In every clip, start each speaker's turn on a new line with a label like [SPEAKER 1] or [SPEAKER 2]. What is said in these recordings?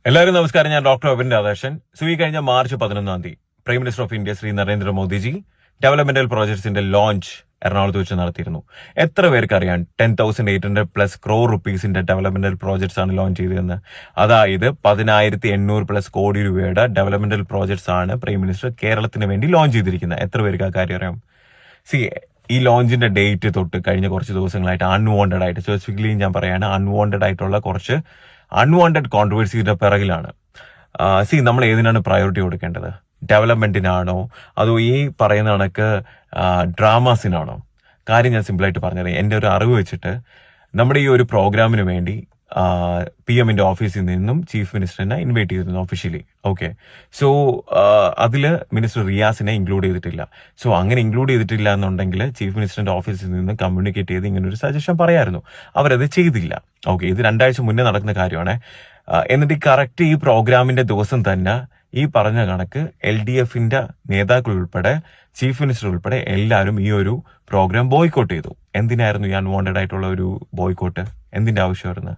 [SPEAKER 1] എല്ലാവരും നമസ്കാരം. ഞാൻ ഡോക്ടർ അബിൻ രാധാകൃഷ്ണൻ. ഈ കഴിഞ്ഞ March 11 prime minister of India Shri Narendra Modi ji developmental പ്രോജക്ട്സിന്റെ ലോഞ്ച് എറണാകുളത്ത് വെച്ച് നടത്തിയിരുന്നു. എത്ര പേർക്ക് അറിയാം 10,800+ crore rupeesന്റെ ഡെവലപ്മെന്റൽ പ്രോജക്ട്സ് ആണ് ലോഞ്ച് ചെയ്തതെന്ന്? അതായത് 10,800+ കോടി രൂപയുടെ ഡെവലപ്മെന്റൽ പ്രോജക്ട്സ് ആണ് പ്രൈം മിനിസ്റ്റർ കേരളത്തിന് വേണ്ടി ലോഞ്ച് ചെയ്തിരിക്കുന്നത്. എത്ര പേർക്ക് ആ കാര്യം അറിയാം? ഈ ലോഞ്ചിന്റെ ഡേറ്റ് തൊട്ട് കഴിഞ്ഞ കുറച്ച് ദിവസങ്ങളായിട്ട് അൺവാണ്ടഡ് ആയിട്ട്, സ്പെസിഫിക്കലി ഞാൻ പറയാണ്, അൺവാണ്ടഡ് ആയിട്ടുള്ള കുറച്ച് അൺവാണ്ടഡ് കോൺട്രവേഴ്സിയുടെ പിറകിലാണ്. നമ്മൾ ഏതിനാണ് പ്രയോറിറ്റി കൊടുക്കേണ്ടത്? ഡെവലപ്മെന്റിനാണോ അതോ ഈ പറയുന്ന കണക്ക് ഡ്രാമാസിനാണോ? കാര്യം ഞാൻ സിമ്പിളായിട്ട് പറഞ്ഞുതരാം. എൻ്റെ ഒരു അറിവ് വെച്ചിട്ട് നമ്മുടെ ഈ ഒരു പ്രോഗ്രാമിന് വേണ്ടി PM-ന്റെ ഓഫീസിൽ നിന്നും ചീഫ് മിനിസ്റ്ററിനെ ഇൻവൈറ്റ് ചെയ്തിരുന്നു ഒഫീഷ്യലി. ഓക്കെ, സോ അതിൽ മിനിസ്റ്റർ റിയാസിനെ ഇൻക്ലൂഡ് ചെയ്തിട്ടില്ല. സോ അങ്ങനെ ഇൻക്ലൂഡ് ചെയ്തിട്ടില്ല എന്നുണ്ടെങ്കിൽ ചീഫ് മിനിസ്റ്ററിന്റെ ഓഫീസിൽ നിന്ന് കമ്മ്യൂണിക്കേറ്റ് ചെയ്ത് ഇങ്ങനെ ഒരു സജഷൻ പറയായിരുന്നു. അവരത് ചെയ്തില്ല. ഓക്കെ, ഇത് 2 ആഴ്ച മുന്നേ നടക്കുന്ന കാര്യമാണ്. എന്നിട്ട് കറക്റ്റ് ഈ പ്രോഗ്രാമിന്റെ ദിവസം തന്നെ ഈ പറഞ്ഞ കണക്ക് LDF-ന്റെ നേതാക്കൾ ഉൾപ്പെടെ ചീഫ് മിനിസ്റ്റർ ഉൾപ്പെടെ എല്ലാവരും ഈ ഒരു പ്രോഗ്രാം ബോയ്ക്കോട്ട് ചെയ്തു. എന്തിനായിരുന്നു ഈ അൺവാണ്ടഡ് ആയിട്ടുള്ള ഒരു ബോയ്ക്കോട്ട്? എന്തിന്റെ ആവശ്യമായിരുന്നു?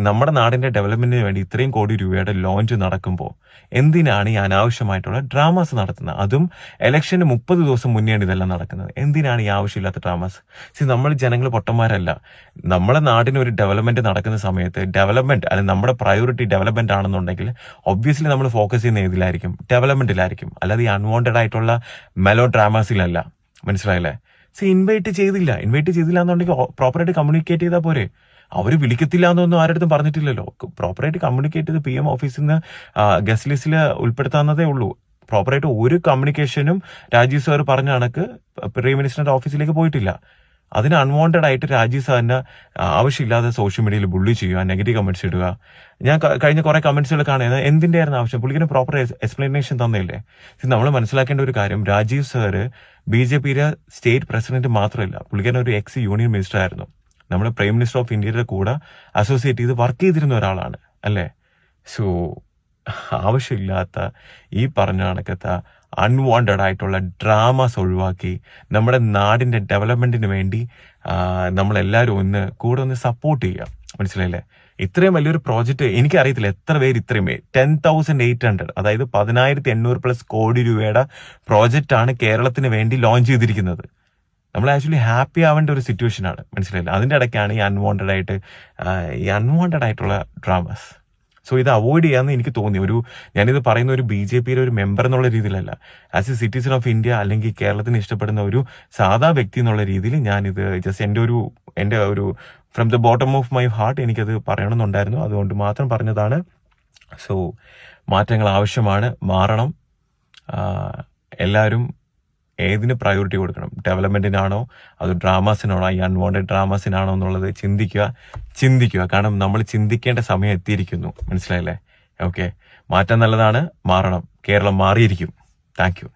[SPEAKER 1] നമ്മുടെ നാടിന്റെ ഡെവലപ്മെന്റിന് വേണ്ടി ഇത്രയും കോടി രൂപയുടെ ലോഞ്ച് നടക്കുമ്പോൾ എന്തിനാണ് ഈ അനാവശ്യമായിട്ടുള്ള ഡ്രാമാസ് നടത്തുന്നത്? അതും ഇലക്ഷന് 30 ദിവസം മുന്നെയാണ് ഇതെല്ലാം നടക്കുന്നത്. എന്തിനാണ് ഈ ആവശ്യമില്ലാത്ത ഡ്രാമാസ്? നമ്മൾ ജനങ്ങൾ പൊട്ടന്മാരല്ല. നമ്മുടെ നാടിന് ഒരു ഡെവലപ്മെന്റ് നടക്കുന്ന സമയത്ത് ഡെവലപ്മെന്റ് അല്ലെങ്കിൽ നമ്മുടെ പ്രയോറിറ്റി ഡെവലപ്മെന്റ് ആണെന്നുണ്ടെങ്കിൽ ഒബ്വിയസ്ലി നമ്മൾ ഫോക്കസ് ചെയ്യുന്ന ഏതിലായിരിക്കും? ഡെവലപ്മെന്റിലായിരിക്കും, അല്ലാതെ ഈ അൺവാണ്ടഡ് ആയിട്ടുള്ള മെലോ ഡ്രാമാസിലല്ല. മനസ്സിലായില്ലേ? ഇൻവൈറ്റ് ചെയ്തില്ല എന്നുണ്ടെങ്കിൽ പ്രോപ്പറായിട്ട് കമ്മ്യൂണിക്കേറ്റ് ചെയ്താൽ പോരെ. അവർ വിളിക്കത്തില്ല എന്നൊന്നും ആരുടെ പറഞ്ഞിട്ടില്ലല്ലോ. പ്രോപ്പറായിട്ട് കമ്മ്യൂണിക്കേറ്റ് ചെയ്ത് PM ഓഫീസിൽ നിന്ന് ഗസ്റ്റ് ലിസ്റ്റിൽ ഉൾപ്പെടുത്താവുന്നതേ ഉള്ളൂ. പ്രോപ്പറായിട്ട് ഒരു കമ്മ്യൂണിക്കേഷനും രാജീവ് സാർ പറഞ്ഞ കണക്ക് പ്രൈം മിനിസ്റ്ററിന്റെ ഓഫീസിലേക്ക് പോയിട്ടില്ല. അതിന് അൺവാണ്ടഡ് ആയിട്ട് രാജീവ് സാറിന് ആവശ്യമില്ലാതെ സോഷ്യൽ മീഡിയയിൽ ബുള്ളി ചെയ്യുക, നെഗറ്റീവ് കമന്റ്സ് ഇടുക. ഞാൻ കഴിഞ്ഞ കുറെ കമന്റ്സുകൾ കാണുന്നത് എന്തിന്റെ ആയിരുന്നു ആവശ്യം? പുള്ളിക്കിന് പ്രോപ്പർ എക്സ്പ്ലനേഷൻ തന്നില്ലേ? നമ്മൾ മനസ്സിലാക്കേണ്ട ഒരു കാര്യം, രാജീവ് സാറ് BJPയുടെ സ്റ്റേറ്റ് പ്രസിഡന്റ് മാത്രമല്ല, പുള്ളിക്കാരൻ ഒരു എക്സ് യൂണിയൻ മിനിസ്റ്റർ ആയിരുന്നു. നമ്മുടെ പ്രൈം മിനിസ്റ്റർ ഓഫ് ഇന്ത്യയുടെ കൂടെ അസോസിയേറ്റ് ചെയ്ത് വർക്ക് ചെയ്തിരുന്ന ഒരാളാണ്, അല്ലേ? സോ ആവശ്യമില്ലാത്ത ഈ പറഞ്ഞ കണക്കത്തെ അൺവാണ്ടഡ് ആയിട്ടുള്ള ഡ്രാമാസ് ഒഴിവാക്കി നമ്മുടെ നാടിന്റെ ഡെവലപ്മെന്റിന് വേണ്ടി നമ്മളെല്ലാവരും ഒന്ന് സപ്പോർട്ട് ചെയ്യുക. മനസ്സിലായില്ലേ? ഇത്രയും വലിയൊരു പ്രോജക്റ്റ് എനിക്കറിയത്തില്ല എത്ര പേര് ഇത്രയും 10,800, അതായത് 10,800+ കോടി രൂപയുടെ പ്രോജക്റ്റ് ആണ് കേരളത്തിന് വേണ്ടി ലോഞ്ച് ചെയ്തിരിക്കുന്നത്. നമ്മൾ ആക്ച്വലി ഹാപ്പി ആവേണ്ട ഒരു സിറ്റുവേഷൻ ആണ്. മനസ്സിലായില്ല? അതിന്റെ ഇടയ്ക്കാണ് ഈ അൺവാണ്ടഡ് ആയിട്ടുള്ള ഡ്രാമാസ്. ഇത് അവോയ്ഡ് ചെയ്യാമെന്ന് എനിക്ക് തോന്നി. ഞാനിത് പറയുന്ന ഒരു BJPയുടെ ഒരു മെമ്പർ എന്നുള്ള രീതിയിലല്ല, as A citizen of India അല്ലെങ്കിൽ കേരളത്തിന് ഇഷ്ടപ്പെടുന്ന ഒരു സാധാ വ്യക്തി എന്നുള്ള രീതിയിൽ ഞാനിത് ജസ്റ്റ് എൻ്റെ ഒരു from the bottom of my heart എനിക്കത് പറയണമെന്നുണ്ടായിരുന്നു. അതുകൊണ്ട് മാത്രം പറഞ്ഞതാണ്. മാറ്റങ്ങൾ ആവശ്യമാണ്, മാറണം. എല്ലാവരും ഏതിന് പ്രയോറിറ്റി കൊടുക്കണം? ഡെവലപ്മെന്റിനാണോ അത് ഡ്രാമാസിനാണോ, ഈ അൺവാണ്ടഡ് ഡ്രാമാസിനാണോ എന്നുള്ളത് ചിന്തിക്കുക. കാരണം നമ്മൾ ചിന്തിക്കേണ്ട സമയം എത്തിയിരിക്കുന്നു. മനസ്സിലായില്ലേ? ഓക്കെ, മാറ്റം നല്ലതാണ്, മാറണം. കേരളം മാറിയിരിക്കും. Thank U.